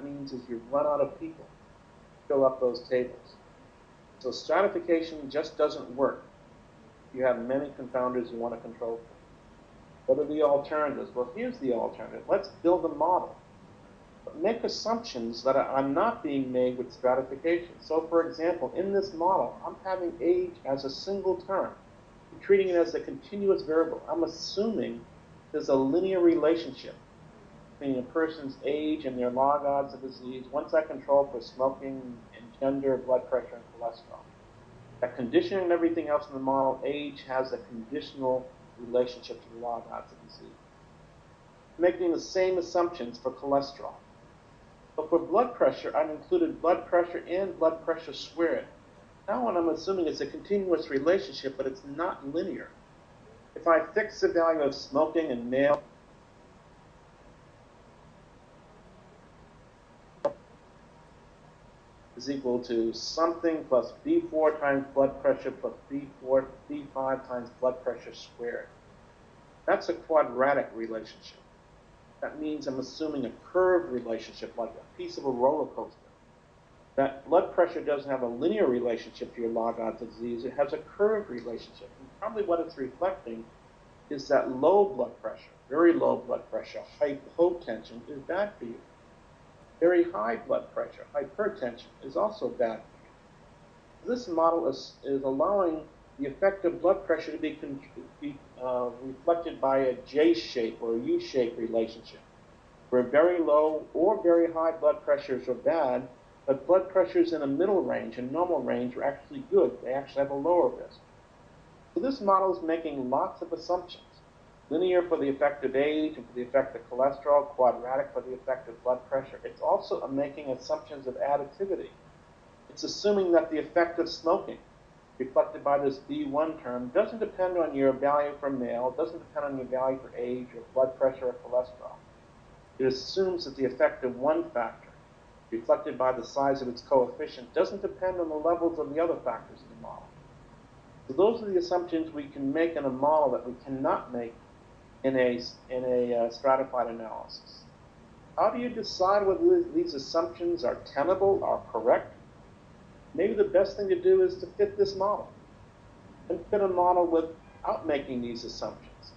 means is you run out of people to fill up those tables. So stratification just doesn't work. You have many confounders you want to control for. What are the alternatives? Well, here's the alternative. Let's build a model. But make assumptions that are not being made with stratification. So, for example, in this model, I'm having age as a single term. I'm treating it as a continuous variable. I'm assuming there's a linear relationship between a person's age and their log odds of disease once I control for smoking and gender, blood pressure, and cholesterol. That condition and everything else in the model, age has a conditional relationship to the log odds of disease. Making the same assumptions for cholesterol. But for blood pressure, I've included blood pressure and blood pressure squared. Now what I'm assuming is a continuous relationship, but it's not linear. If I fix the value of smoking in male is equal to something plus B4 times blood pressure plus B5 times blood pressure squared. That's a quadratic relationship. That means I'm assuming a curved relationship, like a piece of a roller coaster. That blood pressure doesn't have a linear relationship to your log odds of disease. It has a curved relationship. And probably what it's reflecting is that low blood pressure, very low blood pressure, hypotension is bad for you. Very high blood pressure, hypertension, is also bad for you. This model is allowing the effect of blood pressure to be reflected by a J-shape or a U-shape relationship, where very low or very high blood pressures are bad, but blood pressures in a middle range and normal range are actually good. They actually have a lower risk. So this model is making lots of assumptions. Linear for the effect of age and for the effect of cholesterol, quadratic for the effect of blood pressure. It's also making assumptions of additivity. It's assuming that the effect of smoking, reflected by this B1 term, doesn't depend on your value for male, doesn't depend on your value for age or blood pressure or cholesterol. It assumes that the effect of one factor, reflected by the size of its coefficient, doesn't depend on the levels of the other factors in the model. So those are the assumptions we can make in a model that we cannot make in a stratified analysis. How do you decide whether these assumptions are tenable, are correct? Maybe the best thing to do is to fit this model, and fit a model without making these assumptions.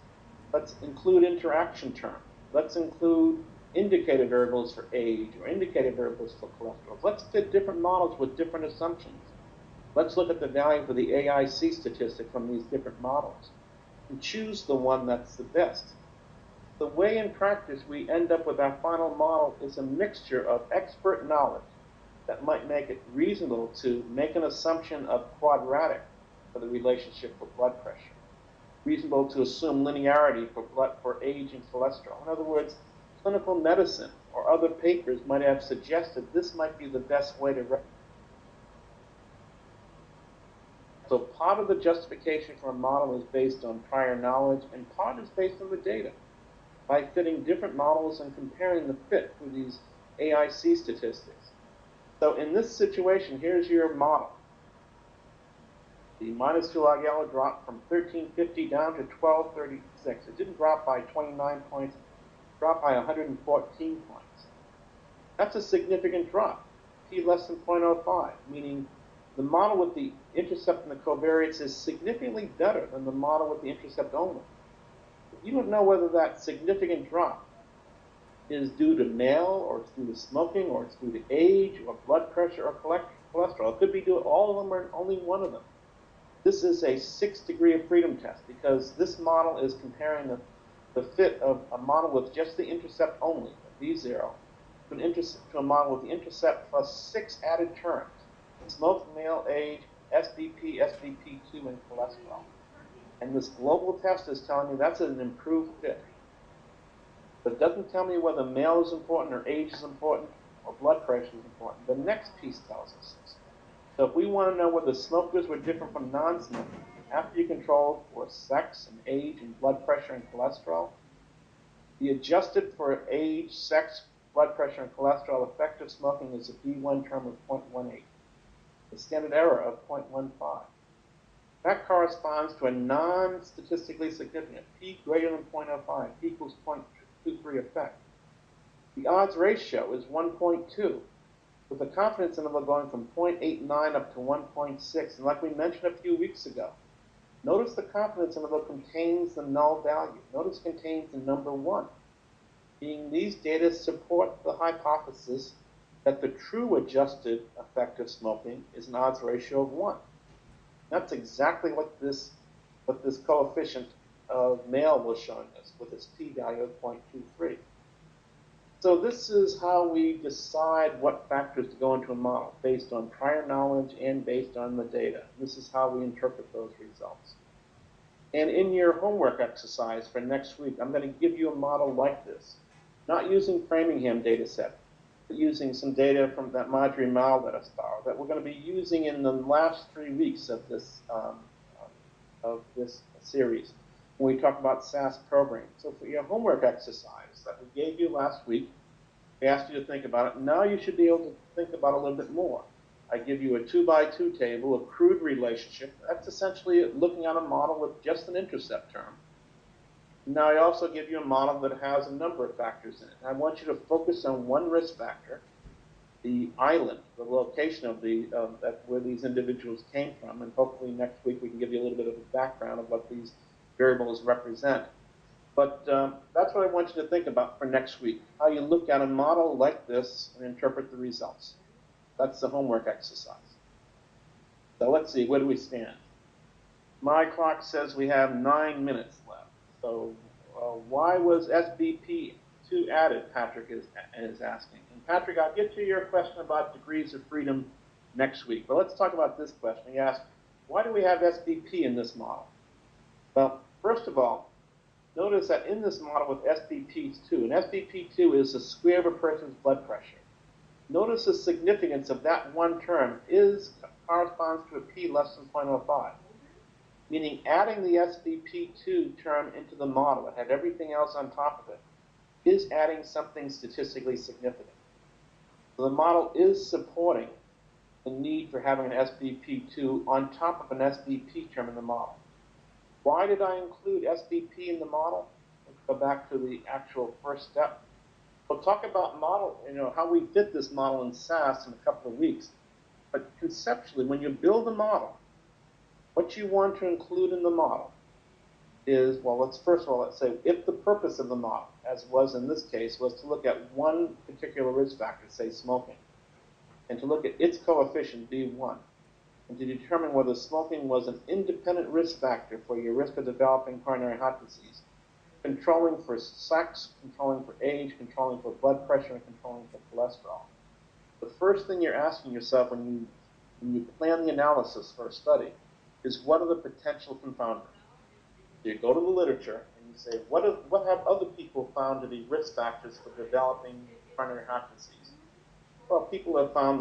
Let's include interaction terms. Let's include indicator variables for age or indicator variables for cholesterol. Let's fit different models with different assumptions. Let's look at the value for the AIC statistic from these different models and choose the one that's the best. The way in practice we end up with our final model is a mixture of expert knowledge that might make it reasonable to make an assumption of quadratic for the relationship for blood pressure, reasonable to assume linearity for age and cholesterol. In other words, clinical medicine or other papers might have suggested this might be the best way to. So part of the justification for a model is based on prior knowledge, and part is based on the data. By fitting different models and comparing the fit for these AIC statistics. So in this situation, here's your model. The minus 2 log L dropped from 1350 down to 1236. It didn't drop by 29 points, it dropped by 114 points. That's a significant drop, p less than 0.05, meaning the model with the intercept and the covariates is significantly better than the model with the intercept only. You don't know whether that significant drop is due to male, or it's due to smoking, or it's due to age, or blood pressure, or cholesterol. It could be due to all of them or only one of them. This is a 6-degree of freedom test because this model is comparing the fit of a model with just the intercept only, V0, to a model with the intercept plus 6 added terms: smoke, male, age, SBP, SBP2, and cholesterol. And this global test is telling me that's an improved fit. But it doesn't tell me whether male is important or age is important or blood pressure is important. The next piece tells us this. So if we want to know whether smokers were different from non-smokers, after you control for sex and age and blood pressure and cholesterol, the adjusted for age, sex, blood pressure, and cholesterol effect of smoking is a B1 term of 0.18, the standard error of 0.15. That corresponds to a non-statistically significant p greater than 0.05, p equals 0.23 effect. The odds ratio is 1.2, with a confidence interval going from 0.89 up to 1.6. And like we mentioned a few weeks ago, notice the confidence interval contains the null value. Notice it contains the number 1, meaning these data support the hypothesis that the true adjusted effect of smoking is an odds ratio of 1. That's exactly what this coefficient of male was showing us with its p-value of 0.23. So this is how we decide what factors to go into a model, based on prior knowledge and based on the data. This is how we interpret those results. And in your homework exercise for next week, I'm going to give you a model like this, not using Framingham data set, but using some data from that Marjorie Mal let us borrow that we're going to be using in the last 3 weeks of this series when we talk about SAS programming. So for your homework exercise that we gave you last week, we asked you to think about it. Now you should be able to think about it a little bit more. I give you a 2x2 table, a crude relationship. That's essentially looking at a model with just an intercept term. Now I also give you a model that has a number of factors in it. I want you to focus on one risk factor, the island, the location of where these individuals came from, and hopefully next week we can give you a little bit of a background of what these variables represent. But that's what I want you to think about for next week, how you look at a model like this and interpret the results. That's the homework exercise. So let's see, where do we stand? My clock says we have 9 minutes left. So why was SBP2 added, Patrick is asking. And Patrick, I'll get to your question about degrees of freedom next week. But let's talk about this question. He asked, why do we have SBP in this model? Well, first of all, notice that in this model with SBP2, and SBP2 is the square of a person's blood pressure. Notice the significance of that one term corresponds to a p less than 0.05, meaning adding the SBP2 term into the model that had everything else on top of it is adding something statistically significant. So the model is supporting the need for having an SBP2 on top of an SBP term in the model. Why did I include SBP in the model? Let's go back to the actual first step. We'll talk about how we fit this model in SAS in a couple of weeks. But conceptually, when you build a model, what you want to include in the model is, well, let's say if the purpose of the model, as was in this case, was to look at one particular risk factor, say smoking, and to look at its coefficient, B1, and to determine whether smoking was an independent risk factor for your risk of developing coronary heart disease, controlling for sex, controlling for age, controlling for blood pressure, and controlling for cholesterol. The first thing you're asking yourself when you plan the analysis for a study is, what are the potential confounders? So you go to the literature and you say, what have other people found to be risk factors for developing coronary heart disease? Well, people have found